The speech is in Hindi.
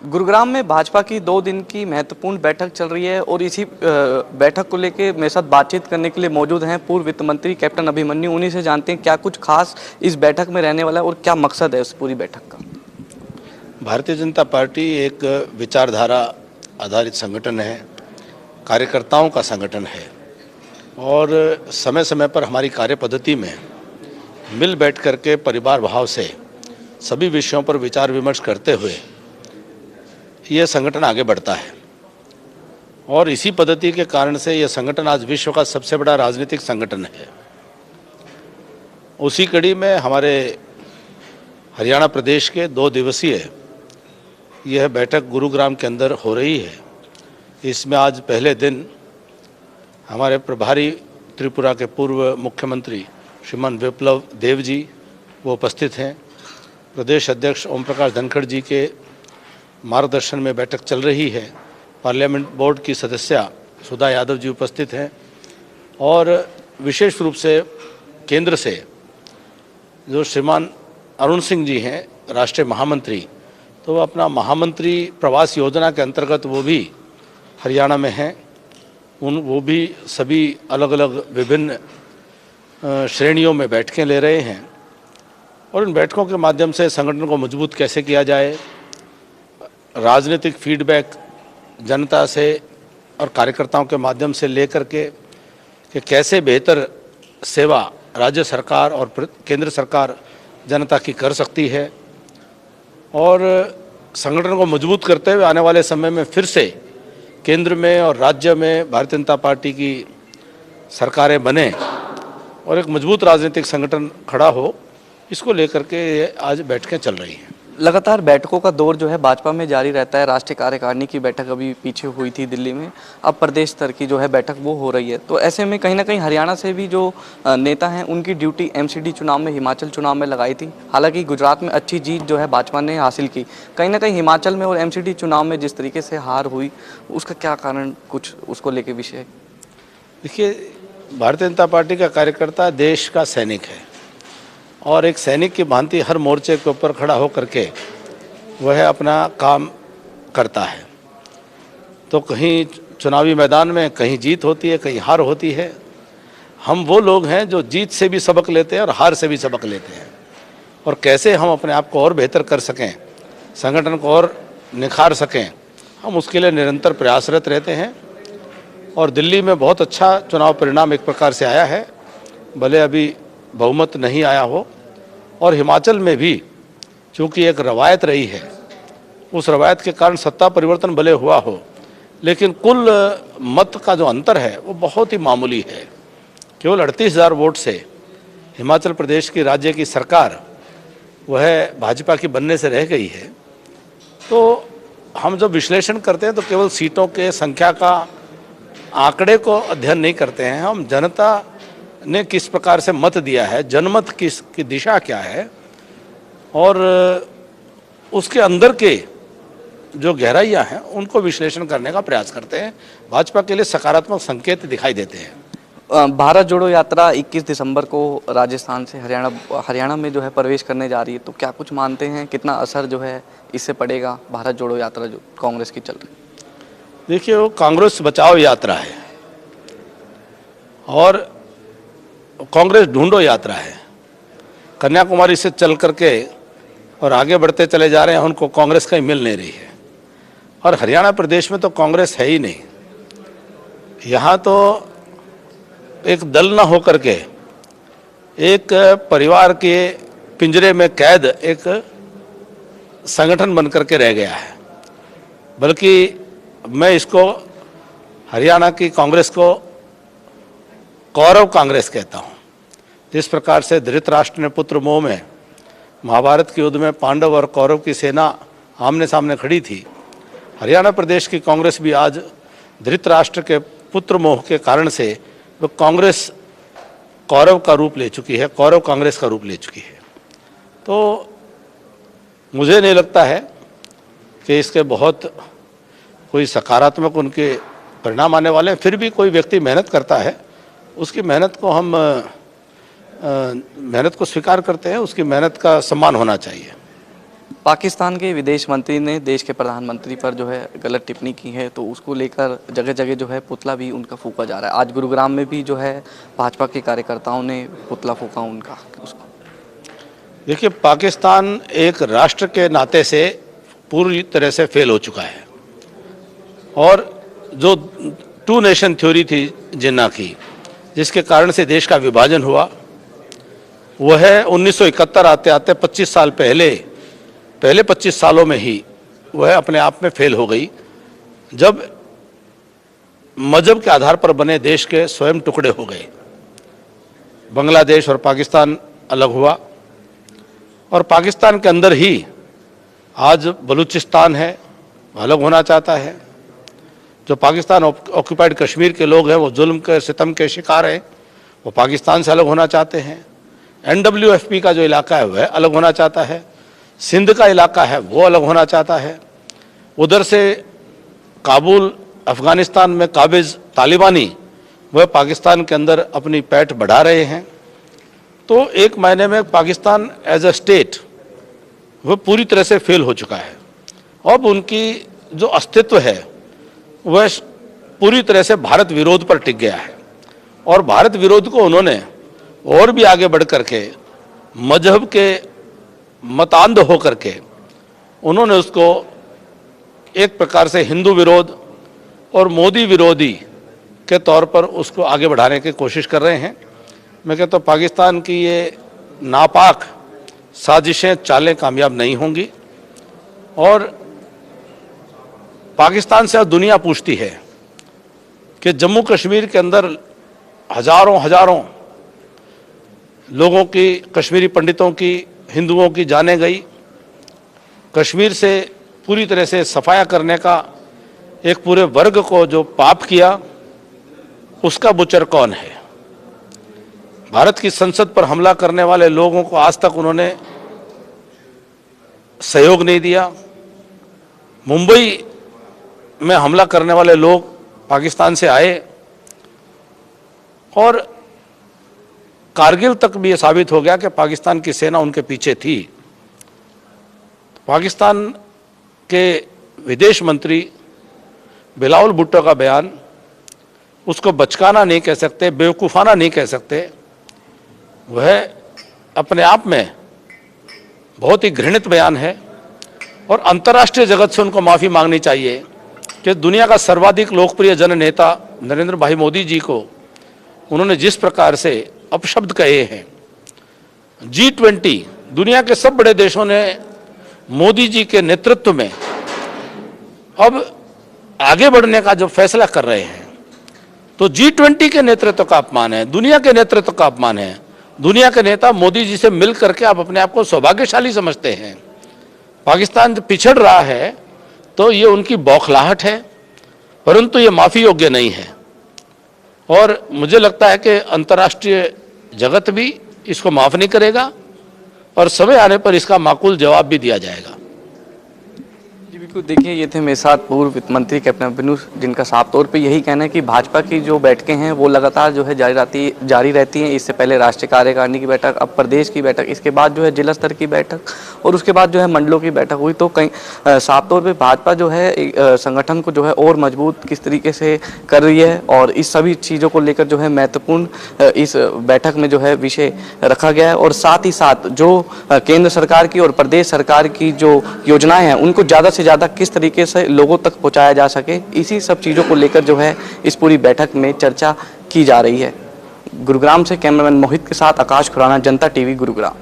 गुरुग्राम में भाजपा की 2 दिन की महत्वपूर्ण बैठक चल रही है और इसी बैठक को लेकर मेरे साथ बातचीत करने के लिए मौजूद हैं पूर्व वित्त मंत्री कैप्टन अभिमन्यु। उन्हीं से जानते हैं क्या कुछ खास इस बैठक में रहने वाला है और क्या मकसद है उस पूरी बैठक का। भारतीय जनता पार्टी एक विचारधारा आधारित संगठन है, कार्यकर्ताओं का संगठन है और समय समय पर हमारी कार्य पद्धति में मिल बैठ करके परिवार भाव से सभी विषयों पर विचार विमर्श करते हुए यह संगठन आगे बढ़ता है। और इसी पद्धति के कारण से यह संगठन आज विश्व का सबसे बड़ा राजनीतिक संगठन है। उसी कड़ी में हमारे हरियाणा प्रदेश के 2 दिवसीय यह बैठक गुरुग्राम के अंदर हो रही है। इसमें आज पहले दिन हमारे प्रभारी त्रिपुरा के पूर्व मुख्यमंत्री श्रीमान विप्लव देव जी वो उपस्थित हैं। प्रदेश अध्यक्ष ओम प्रकाश धनखड़ जी के मार्गदर्शन में बैठक चल रही है। पार्लियामेंट बोर्ड की सदस्या सुधा यादव जी उपस्थित हैं और विशेष रूप से केंद्र से जो श्रीमान अरुण सिंह जी हैं राष्ट्रीय महामंत्री, तो वो अपना महामंत्री प्रवास योजना के अंतर्गत वो भी हरियाणा में हैं। वो भी सभी अलग अलग विभिन्न श्रेणियों में बैठकें ले रहे हैं और इन बैठकों के माध्यम से संगठन को मजबूत कैसे किया जाए, राजनीतिक फीडबैक जनता से और कार्यकर्ताओं के माध्यम से लेकर के कि कैसे बेहतर सेवा राज्य सरकार और केंद्र सरकार जनता की कर सकती है और संगठन को मजबूत करते हुए आने वाले समय में फिर से केंद्र में और राज्य में भारतीय जनता पार्टी की सरकारें बने और एक मजबूत राजनीतिक संगठन खड़ा हो, इसको लेकर के आज बैठकें चल रही हैं। लगातार बैठकों का दौर जो है भाजपा में जारी रहता है। राष्ट्रीय कार्यकारिणी की बैठक अभी पीछे हुई थी दिल्ली में, अब प्रदेश स्तर की जो है बैठक वो हो रही है। तो ऐसे में कहीं ना कहीं हरियाणा से भी जो नेता हैं उनकी ड्यूटी एमसीडी चुनाव में, हिमाचल चुनाव में लगाई थी। हालांकि गुजरात में अच्छी जीत जो है भाजपा ने हासिल की, कहीं ना कहीं हिमाचल में और एमसीडी चुनाव में जिस तरीके से हार हुई उसका क्या कारण, कुछ उसको लेके विषय? देखिए, भारतीय जनता पार्टी का कार्यकर्ता देश का सैनिक है और एक सैनिक की भांति हर मोर्चे के ऊपर खड़ा होकर के वह अपना काम करता है। तो कहीं चुनावी मैदान में कहीं जीत होती है, कहीं हार होती है। हम वो लोग हैं जो जीत से भी सबक लेते हैं और हार से भी सबक लेते हैं और कैसे हम अपने आप को और बेहतर कर सकें, संगठन को और निखार सकें, हम उसके लिए निरंतर प्रयासरत रहते हैं। और दिल्ली में बहुत अच्छा चुनाव परिणाम एक प्रकार से आया है, भले अभी बहुमत नहीं आया हो। और हिमाचल में भी चूँकि एक रवायत रही है, उस रवायत के कारण सत्ता परिवर्तन भले हुआ हो, लेकिन कुल मत का जो अंतर है वो बहुत ही मामूली है। केवल 38,000 वोट से हिमाचल प्रदेश की राज्य की सरकार वह भाजपा की बनने से रह गई है। तो हम जब विश्लेषण करते हैं तो केवल सीटों के संख्या का आंकड़े को अध्ययन नहीं करते हैं, हम जनता ने किस प्रकार से मत दिया है, जनमत की दिशा क्या है और उसके अंदर के जो गहराइयां हैं उनको विश्लेषण करने का प्रयास करते हैं। भाजपा के लिए सकारात्मक संकेत दिखाई देते हैं। भारत जोड़ो यात्रा 21 दिसंबर को राजस्थान से हरियाणा में जो है प्रवेश करने जा रही है, तो क्या कुछ मानते हैं कितना असर जो है इससे पड़ेगा भारत जोड़ो यात्रा जो कांग्रेस की चल रही है? देखिए, वो कांग्रेस बचाओ यात्रा है और कांग्रेस ढूंढो यात्रा है। कन्याकुमारी से चल करके और आगे बढ़ते चले जा रहे हैं, उनको कांग्रेस का ही मिल नहीं रही है। और हरियाणा प्रदेश में तो कांग्रेस है ही नहीं। यहाँ तो एक दल न होकर के एक परिवार के पिंजरे में कैद एक संगठन बन करके रह गया है। बल्कि मैं इसको हरियाणा की कांग्रेस को कौरव कांग्रेस कहता हूँ। जिस प्रकार से धृतराष्ट्र ने पुत्र मोह में महाभारत के युद्ध में पांडव और कौरव की सेना आमने सामने खड़ी थी, हरियाणा प्रदेश की कांग्रेस भी आज धृतराष्ट्र के पुत्र मोह के कारण से वो कांग्रेस कौरव का रूप ले चुकी है, कौरव कांग्रेस का रूप ले चुकी है। तो मुझे नहीं लगता है कि इसके बहुत कोई सकारात्मक उनके परिणाम आने वाले हैं। फिर भी कोई व्यक्ति मेहनत करता है, उसकी मेहनत को हम मेहनत को स्वीकार करते हैं, उसकी मेहनत का सम्मान होना चाहिए। पाकिस्तान के विदेश मंत्री ने देश के प्रधानमंत्री पर जो है गलत टिप्पणी की है, तो उसको लेकर जगह जगह जो है पुतला भी उनका फूका जा रहा है। आज गुरुग्राम में भी जो है भाजपा के कार्यकर्ताओं ने पुतला फूका उनका उसको। देखिए, पाकिस्तान एक राष्ट्र के नाते से पूरी तरह से फेल हो चुका है और जो टू नेशन थ्योरी थी जिन्ना की, जिसके कारण से देश का विभाजन हुआ, वह 1971 आते आते 25 साल पहले 25 सालों में ही वह अपने आप में फेल हो गई, जब मजहब के आधार पर बने देश के स्वयं टुकड़े हो गए। बांग्लादेश और पाकिस्तान अलग हुआ और पाकिस्तान के अंदर ही आज बलूचिस्तान है, अलग होना चाहता है। जो पाकिस्तान ऑक्यूपाइड कश्मीर के लोग हैं वो जुल्म के सितम के शिकार हैं, वो पाकिस्तान से अलग होना चाहते हैं। NWFP का जो इलाका है वह अलग होना चाहता है। सिंध का इलाका है वो अलग होना चाहता है। उधर से काबुल अफगानिस्तान में काबिज तालिबानी वह पाकिस्तान के अंदर अपनी पैठ बढ़ा रहे हैं। तो एक महीने में पाकिस्तान एज अ स्टेट वह पूरी तरह से फेल हो चुका है। अब उनकी जो अस्तित्व है वह पूरी तरह से भारत विरोध पर टिक गया है और भारत विरोध को उन्होंने और भी आगे बढ़ करके मजहब के मतांध होकर के उन्होंने उसको एक प्रकार से हिंदू विरोध और मोदी विरोधी के तौर पर उसको आगे बढ़ाने की कोशिश कर रहे हैं। मैं कहता हूँ पाकिस्तान की ये नापाक साजिशें चालें कामयाब नहीं होंगी और पाकिस्तान से दुनिया पूछती है कि जम्मू कश्मीर के अंदर हजारों लोगों की, कश्मीरी पंडितों की, हिंदुओं की जानें गई। कश्मीर से पूरी तरह से सफाया करने का एक पूरे वर्ग को जो पाप किया, उसका बुचर कौन है? भारत की संसद पर हमला करने वाले लोगों को आज तक उन्होंने सहयोग नहीं दिया। मुंबई में हमला करने वाले लोग पाकिस्तान से आए और कारगिल तक भी ये साबित हो गया कि पाकिस्तान की सेना उनके पीछे थी। पाकिस्तान के विदेश मंत्री बिलावल भुट्टो का बयान, उसको बचकाना नहीं कह सकते, बेवकूफ़ाना नहीं कह सकते, वह अपने आप में बहुत ही घृणित बयान है और अंतर्राष्ट्रीय जगत से उनको माफ़ी मांगनी चाहिए कि दुनिया का सर्वाधिक लोकप्रिय जन नेता नरेंद्र भाई मोदी जी को उन्होंने जिस प्रकार से अपशब्द कहे हैं। G20 दुनिया के सब बड़े देशों ने मोदी जी के नेतृत्व में अब आगे बढ़ने का जो फैसला कर रहे हैं, तो G20 के नेतृत्व का अपमान है, दुनिया के नेतृत्व का अपमान है। दुनिया के नेता मोदी जी से मिल करके आप अपने आप को सौभाग्यशाली समझते हैं। पाकिस्तान पिछड़ रहा है तो ये उनकी बौखलाहट है, परंतु ये माफ़ी योग्य नहीं है और मुझे लगता है कि अंतर्राष्ट्रीय जगत भी इसको माफ़ नहीं करेगा और समय आने पर इसका माकूल जवाब भी दिया जाएगा। जी बिल्कुल, देखिए ये थे मेरे साथ पूर्व वित्त मंत्री कैप्टन अभिनव, जिनका साफ तौर पे यही कहना है कि भाजपा की जो बैठकें हैं वो लगातार जो है जारी रहती हैं। इससे पहले राष्ट्रीय कार्यकारिणी की बैठक, अब प्रदेश की बैठक, इसके बाद जो है जिला स्तर की बैठक और उसके बाद जो है मंडलों की बैठक हुई। तो कहीं साफ तौर पर भाजपा जो है संगठन को जो है और मजबूत किस तरीके से कर रही है और इस सभी चीज़ों को लेकर जो है महत्वपूर्ण इस बैठक में जो है विषय रखा गया है और साथ ही साथ जो केंद्र सरकार की और प्रदेश सरकार की जो योजनाएं हैं उनको ज़्यादा से ज़्यादा किस तरीके से लोगों तक पहुंचाया जा सके, इसी सब चीज़ों को लेकर जो है इस पूरी बैठक में चर्चा की जा रही है। गुरुग्राम से कैमरामैन मोहित के साथ आकाश खुराना, जनता टीवी गुरुग्राम।